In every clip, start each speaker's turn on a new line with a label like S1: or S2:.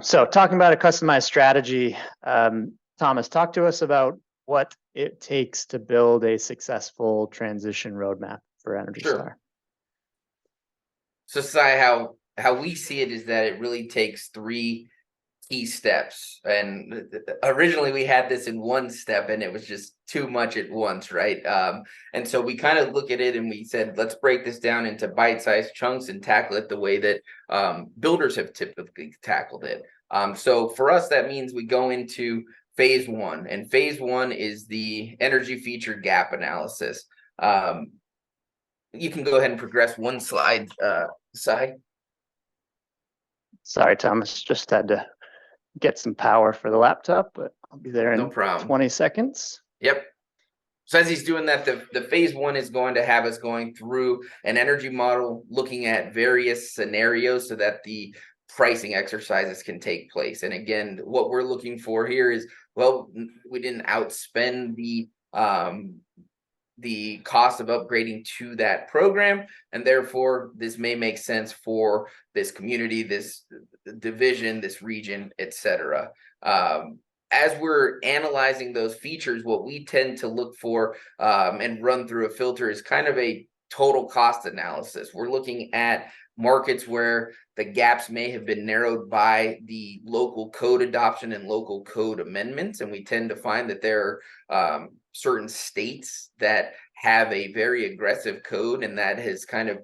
S1: So talking about a customized strategy, Thomas, talk to us about what it takes to build a successful transition roadmap for Energy
S2: Sure.
S1: Star.
S2: So, Sai, how we see it is that it really takes three key steps. And originally we had this in one step, and it was just too much at once, right? And so we kind of look at it and we said, let's break this down into bite-sized chunks and tackle it the way that builders have typically tackled it. So for us, that means we go into phase one, and phase one is the energy feature gap analysis. You can go ahead and progress one slide, Sai.
S1: Sorry, Thomas, just had to get some power for the laptop, but I'll be there
S2: No
S1: in
S2: problem.
S1: 20 seconds.
S2: Yep. So as he's doing that, the phase one is going to have us going through an energy model, looking at various scenarios so that the pricing exercises can take place. And again, what we're looking for here is, well, we didn't outspend the cost of upgrading to that program, and therefore this may make sense for this community, this division, this region, etc. As we're analyzing those features, what we tend to look for and run through a filter is kind of a total cost analysis. We're looking at markets where the gaps may have been narrowed by the local code adoption and local code amendments, and we tend to find that there are certain states that have a very aggressive code, and that has kind of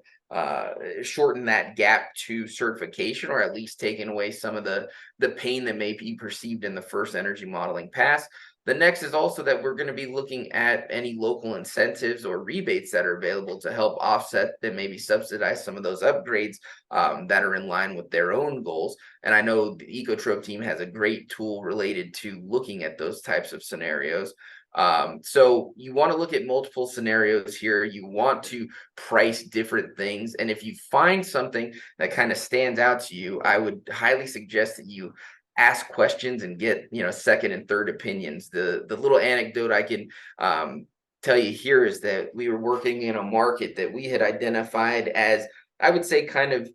S2: shortened that gap to certification, or at least taken away some of the pain that may be perceived in the first energy modeling pass. The next is also that we're going to be looking at any local incentives or rebates that are available to help offset and maybe subsidize some of those upgrades that are in line with their own goals. And I know the Ecotrope team has a great tool related to looking at those types of scenarios. So you want to look at multiple scenarios here. You want to price different things. And if you find something that kind of stands out to you, I would highly suggest that you ask questions and get, second and third opinions. The little anecdote I can tell you here is that we were working in a market that we had identified as, I would say, kind of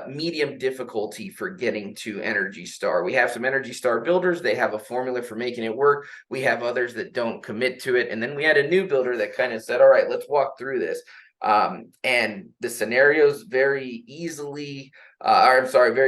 S2: medium difficulty for getting to Energy Star. We have some Energy Star builders. They have a formula for making it work. We have others that don't commit to it. And then we had a new builder that kind of said, all right, let's walk through this. And the scenarios very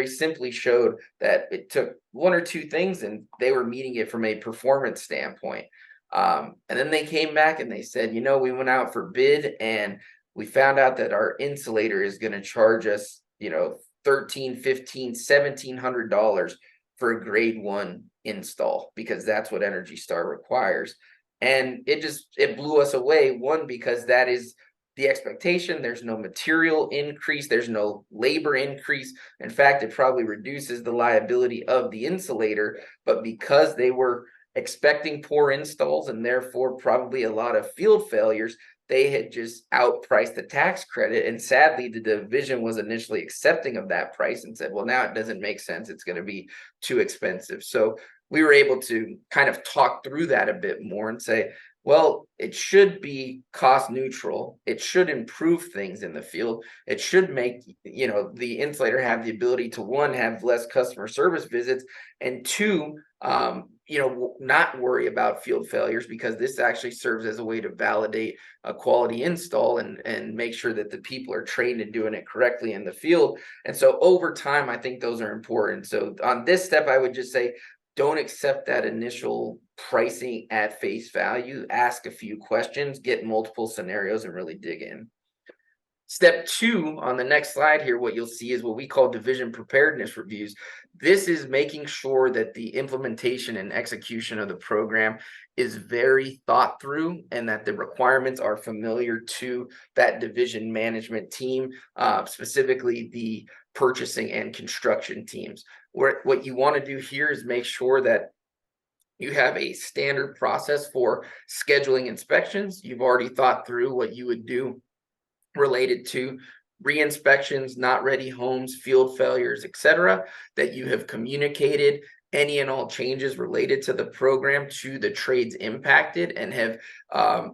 S2: simply showed that it took one or two things and they were meeting it from a performance standpoint. And then they came back and they said, we went out for bid and we found out that our insulator is going to charge us, $1,300, $1,500, $1,700 for a grade one install, because that's what Energy Star requires. And it blew us away. One, because that is the expectation. There's no material increase. There's no labor increase. In fact, it probably reduces the liability of the insulator. But because they were expecting poor installs and therefore probably a lot of field failures, they had just outpriced the tax credit. And sadly, the division was initially accepting of that price and said, well, now it doesn't make sense. It's going to be too expensive. So we were able to kind of talk through that a bit more and say, well, it should be cost neutral. It should improve things in the field. It should make, the insulator have the ability to, one, have less customer service visits, and two, not worry about field failures, because this actually serves as a way to validate a quality install and make sure that the people are trained in doing it correctly in the field. And so over time, I think those are important. So on this step, I would just say, don't accept that initial pricing at face value. Ask a few questions, get multiple scenarios, and really dig in. Step two, on the next slide here, what you'll see is what we call division preparedness reviews. This is making sure that the implementation and execution of the program is very thought through and that the requirements are familiar to that division management team, specifically the purchasing and construction teams. What you want to do here is make sure that you have a standard process for scheduling inspections. You've already thought through what you would do related to re-inspections, not ready homes, field failures, etc., that you have communicated any and all changes related to the program to the trades impacted and have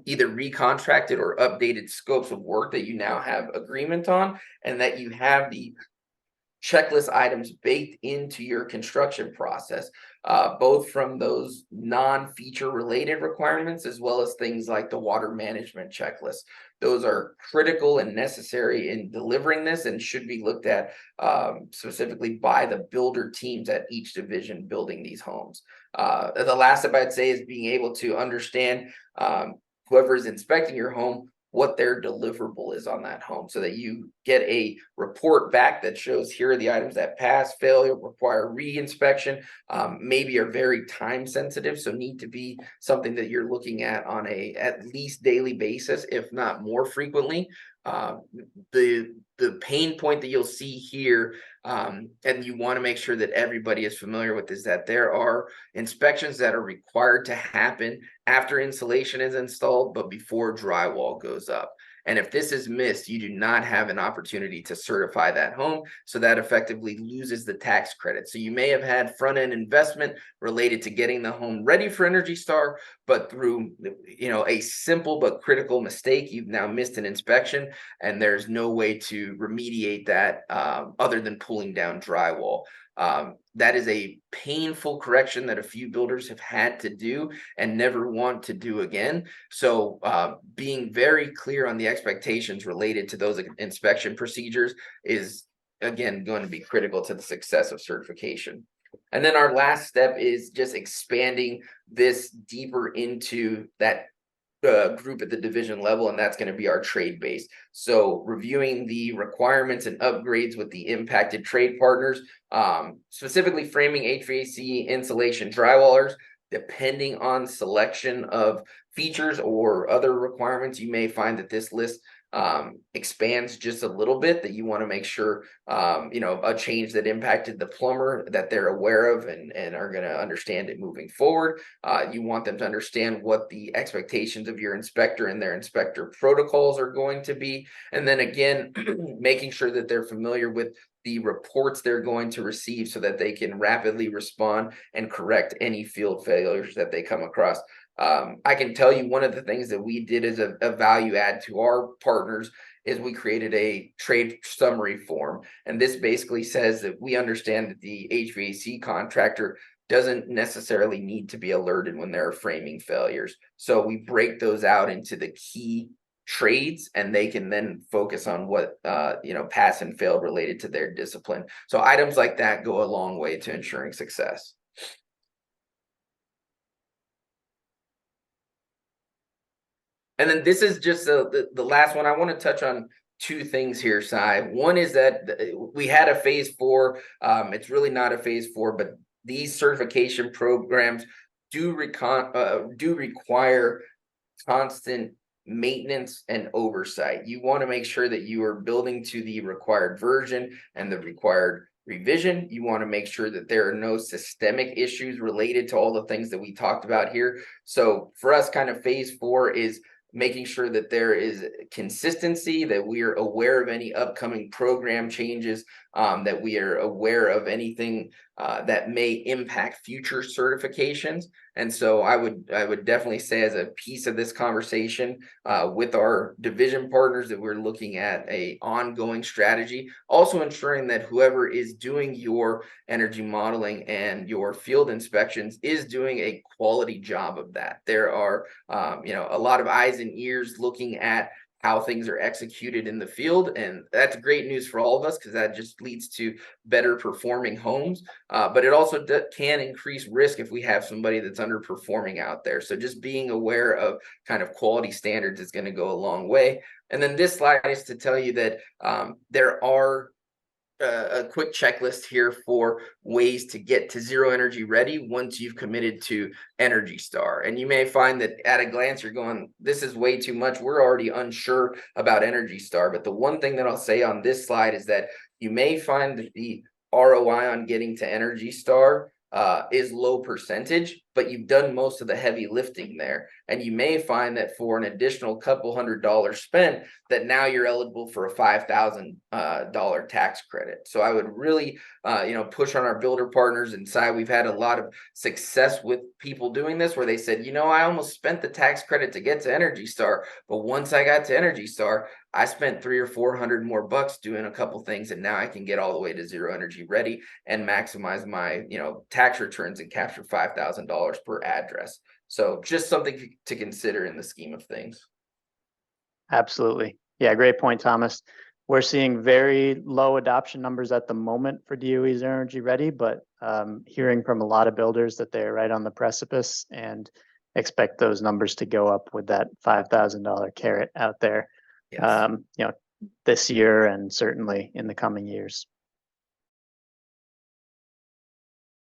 S2: either recontracted or updated scopes of work that you now have agreement on, and that you have the checklist items baked into your construction process, both from those non-feature related requirements as well as things like the water management checklist. Those are critical and necessary in delivering this and should be looked at specifically by the builder teams at each division building these homes. The last step I'd say is being able to understand whoever is inspecting your home, what their deliverable is on that home, so that you get a report back that shows here are the items that pass, fail, require re-inspection, maybe are very time sensitive, so need to be something that you're looking at on a at least daily basis, if not more frequently. The pain point that you'll see here, and you want to make sure that everybody is familiar with, is that there are inspections that are required to happen after insulation is installed, but before drywall goes up. And if this is missed, you do not have an opportunity to certify that home. So that effectively loses the tax credit. So you may have had front end investment related to getting the home ready for Energy Star, but through a simple but critical mistake, you've now missed an inspection, and there's no way to remediate that other than pulling down drywall. That is a painful correction that a few builders have had to do and never want to do again. So being very clear on the expectations related to those inspection procedures is, again, going to be critical to the success of certification. And then our last step is just expanding this deeper into that group at the division level, and that's going to be our trade base. So reviewing the requirements and upgrades with the impacted trade partners, specifically framing, HVAC, insulation, drywallers. Depending on selection of features or other requirements, you may find that this list expands just a little bit, that you want to make sure a change that impacted the plumber, that they're aware of and are going to understand it moving forward. You want them to understand what the expectations of your inspector and their inspector protocols are going to be, and then again making sure that they're familiar with the reports they're going to receive so that they can rapidly respond and correct any field failures that they come across. I can tell you one of the things that we did as a value add to our partners is we created a trade summary form. And this basically says that we understand that the HVAC contractor doesn't necessarily need to be alerted when there are framing failures. So we break those out into the key trades, and they can then focus on what pass and fail related to their discipline. So items like that go a long way to ensuring success. And then this is just the last one. I want to touch on two things here, Sai. One is that we had a phase 4. It's really not a phase 4, but these certification programs do require constant maintenance and oversight. You want to make sure that you are building to the required version and the required revision. You want to make sure that there are no systemic issues related to all the things that we talked about here. So for us, kind of phase 4 is making sure that there is consistency, that we are aware of any upcoming program changes, that we are aware of anything that may impact future certifications. And so I would definitely say, as a piece of this conversation with our division partners, that we're looking at a ongoing strategy, also ensuring that whoever is doing your energy modeling and your field inspections is doing a quality job of that. There are a lot of eyes and ears looking at how things are executed in the field, and that's great news for all of us because that just leads to better performing homes, but it also can increase risk if we have somebody that's underperforming out there. So just being aware of kind of quality standards is going to go a long way. And then this slide is to tell you that there are a quick checklist here for ways to get to zero energy ready once you've committed to Energy Star. And you may find that at a glance you're going, this is way too much. We're already unsure about Energy Star. But the one thing that I'll say on this slide is that you may find that the ROI on getting to Energy Star is low percentage, but you've done most of the heavy lifting there. And you may find that for an additional couple $100 spent, that now you're eligible for a $5,000 tax credit. So I would really, push on our builder partners and say we've had a lot of success with people doing this, where they said, I almost spent the tax credit to get to Energy Star, but once I got to Energy Star, I spent 300 or 400 more bucks doing a couple things, and now I can get all the way to zero energy ready and maximize my, tax returns and capture $5,000 per address. So just something to consider in the scheme of things.
S1: Absolutely. Yeah, great point, Thomas. We're seeing very low adoption numbers at the moment for DOE's Energy Ready, but hearing from a lot of builders that they're right on the precipice and expect those numbers to go up with that $5,000 carrot out there,
S2: Yes.
S1: this year and certainly in the coming years.